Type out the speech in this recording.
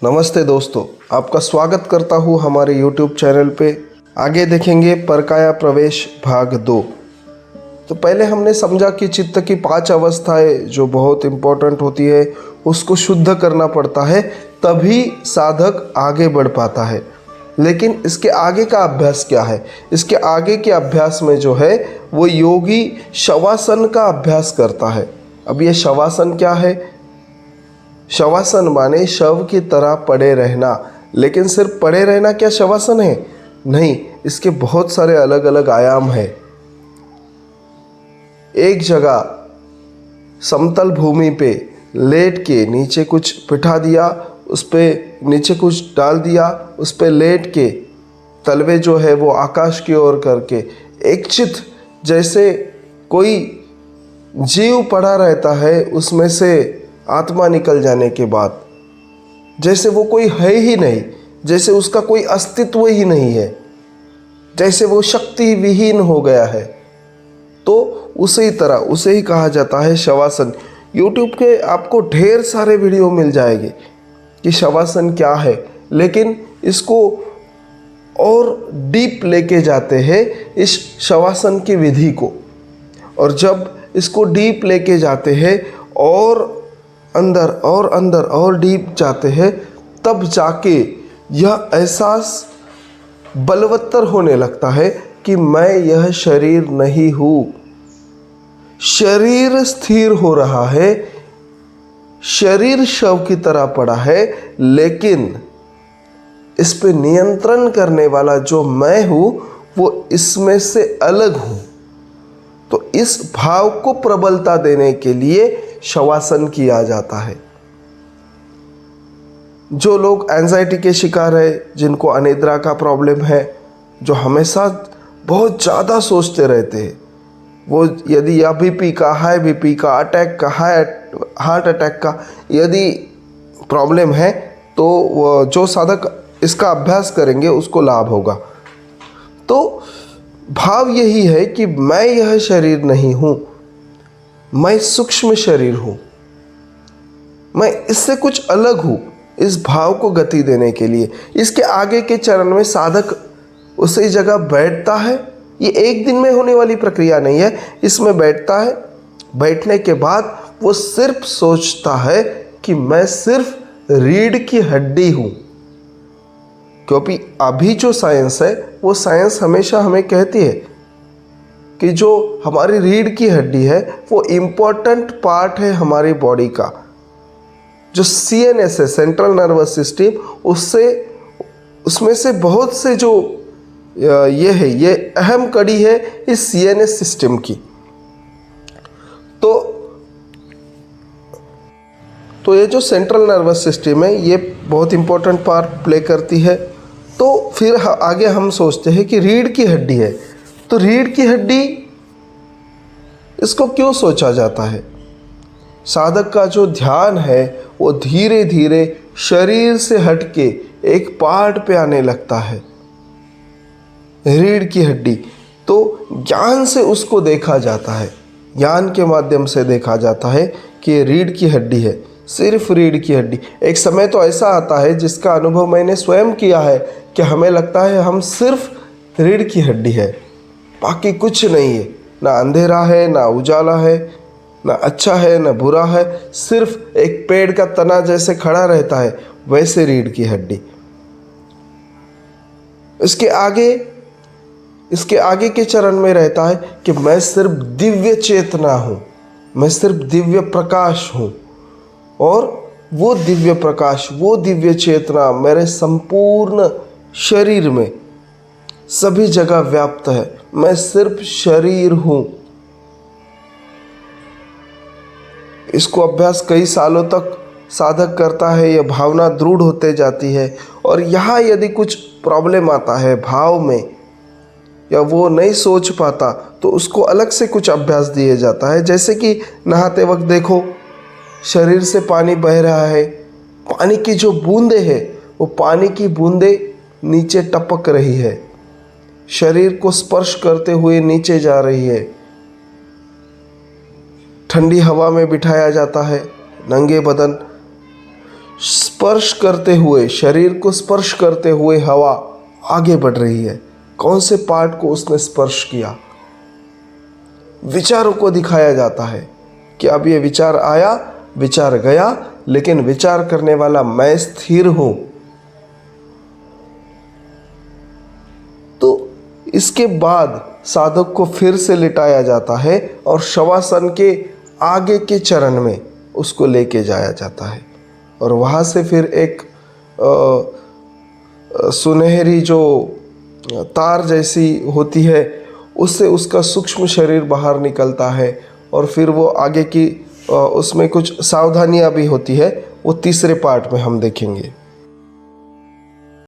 नमस्ते दोस्तों, आपका स्वागत करता हूँ हमारे YouTube चैनल पे। आगे देखेंगे परकाया प्रवेश भाग 2। तो पहले हमने समझा कि चित्त की 5 अवस्थाएं जो बहुत इम्पोर्टेंट होती है उसको शुद्ध करना पड़ता है, तभी साधक आगे बढ़ पाता है। लेकिन इसके आगे का अभ्यास क्या है? इसके आगे के अभ्यास में जो है वो योगी शवासन का अभ्यास करता है। अब ये शवासन क्या है? शवासन माने शव की तरह पड़े रहना। लेकिन सिर्फ पड़े रहना क्या शवासन है? नहीं, इसके बहुत सारे अलग अलग आयाम हैं। एक जगह समतल भूमि पे लेट के नीचे कुछ बिठा दिया, उस पे नीचे कुछ डाल दिया, उस पे लेट के तलवे जो है वो आकाश की ओर करके एक चित जैसे कोई जीव पड़ा रहता है, उसमें से आत्मा निकल जाने के बाद जैसे वो कोई है ही नहीं, जैसे उसका कोई अस्तित्व ही नहीं है, जैसे वो शक्ति विहीन हो गया है, तो उसी तरह उसे ही कहा जाता है शवासन। YouTube के आपको ढेर सारे वीडियो मिल जाएंगे कि शवासन क्या है, लेकिन इसको और डीप लेके जाते हैं इस शवासन की विधि को। और जब इसको डीप लेके जाते हैं और अंदर और डीप जाते हैं, तब जाके यह एहसास बलवत्तर होने लगता है कि मैं यह शरीर नहीं हूँ। शरीर स्थिर हो रहा है, शरीर शव की तरह पड़ा है, लेकिन इस पे नियंत्रण करने वाला जो मैं हूँ वो इसमें से अलग हूँ। तो इस भाव को प्रबलता देने के लिए शवासन किया जाता है। जो लोग एंजाइटी के शिकार है, जिनको अनिद्रा का प्रॉब्लम है, जो हमेशा बहुत ज़्यादा सोचते रहते हैं, वो यदि या बीपी का, हाई बीपी का, अटैक का, हार्ट अटैक का यदि प्रॉब्लम है, तो वो जो साधक इसका अभ्यास करेंगे उसको लाभ होगा। तो भाव यही है कि मैं यह शरीर नहीं हूँ, मैं सूक्ष्म शरीर हूँ, मैं इससे कुछ अलग हूँ। इस भाव को गति देने के लिए इसके आगे के चरण में साधक उसी जगह बैठता है। ये एक दिन में होने वाली प्रक्रिया नहीं है, इसमें बैठता है। बैठने के बाद वो सिर्फ सोचता है कि मैं सिर्फ रीढ़ की हड्डी हूँ। क्योंकि अभी जो साइंस है वो साइंस हमेशा हमें कहती है कि जो हमारी रीढ़ की हड्डी है वो इम्पोर्टेंट पार्ट है हमारी बॉडी का। जो CNS है, सेंट्रल नर्वस सिस्टम, उसमें से बहुत से जो ये अहम कड़ी है इस CNS सिस्टम की। तो ये जो सेंट्रल नर्वस सिस्टम है ये बहुत इम्पोर्टेंट पार्ट प्ले करती है। तो फिर आगे हम सोचते हैं कि रीढ़ की हड्डी है, तो रीढ़ की हड्डी इसको क्यों सोचा जाता है? साधक का जो ध्यान है वो धीरे धीरे शरीर से हटके एक पार्ट पे आने लगता है, रीढ़ की हड्डी। तो ज्ञान से उसको देखा जाता है, ज्ञान के माध्यम से देखा जाता है कि ये रीढ़ की हड्डी है, सिर्फ रीढ़ की हड्डी। एक समय तो ऐसा आता है जिसका अनुभव मैंने स्वयं किया है कि हमें लगता है हम सिर्फ रीढ़ की हड्डी है, बाकी कुछ नहीं है, ना अंधेरा है, ना उजाला है, ना अच्छा है, ना बुरा है, सिर्फ एक पेड़ का तना जैसे खड़ा रहता है वैसे रीढ़ की हड्डी। इसके आगे के चरण में रहता है कि मैं सिर्फ दिव्य चेतना हूँ, मैं सिर्फ दिव्य प्रकाश हूँ, और वो दिव्य प्रकाश, वो दिव्य चेतना मेरे संपूर्ण शरीर में सभी जगह व्याप्त है। मैं सिर्फ शरीर हूँ। इसको अभ्यास कई सालों तक साधक करता है, यह भावना दृढ़ होते जाती है। और यहाँ यदि कुछ प्रॉब्लम आता है भाव में, या वो नहीं सोच पाता, तो उसको अलग से कुछ अभ्यास दिया जाता है। जैसे कि नहाते वक्त देखो, शरीर से पानी बह रहा है, पानी की जो बूंदे हैं वो पानी की बूंदे नीचे टपक रही है, शरीर को स्पर्श करते हुए नीचे जा रही है। ठंडी हवा में बिठाया जाता है, नंगे बदन स्पर्श करते हुए, शरीर को स्पर्श करते हुए हवा आगे बढ़ रही है। कौन से पार्ट को उसने स्पर्श किया? विचारों को दिखाया जाता है कि अब ये विचार आया, विचार गया, लेकिन विचार करने वाला मैं स्थिर हूं। तो इसके बाद साधक को फिर से लिटाया जाता है और शवासन के आगे के चरण में उसको लेके जाया जाता है और वहाँ से फिर एक सुनहरी जो तार जैसी होती है उससे उसका सूक्ष्म शरीर बाहर निकलता है और फिर वो आगे की उसमें कुछ सावधानियाँ भी होती है, वो तीसरे पार्ट में हम देखेंगे।